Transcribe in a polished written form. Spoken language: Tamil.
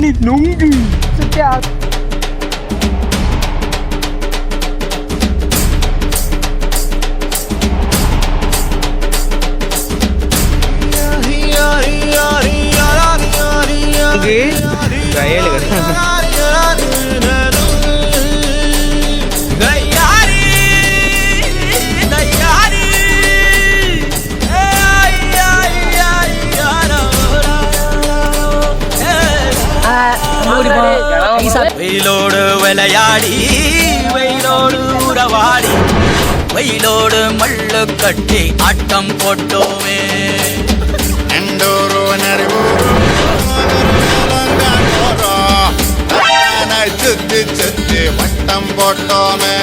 நீ நொங்கு சுத்தியா வெயிலோடு விளையாடி வெயிலோடு உறவாடி வெயிலோடு மல்லு கட்டி ஆட்டம் போட்டோமே சுத்தி சுத்தி வட்டம் போட்டோமே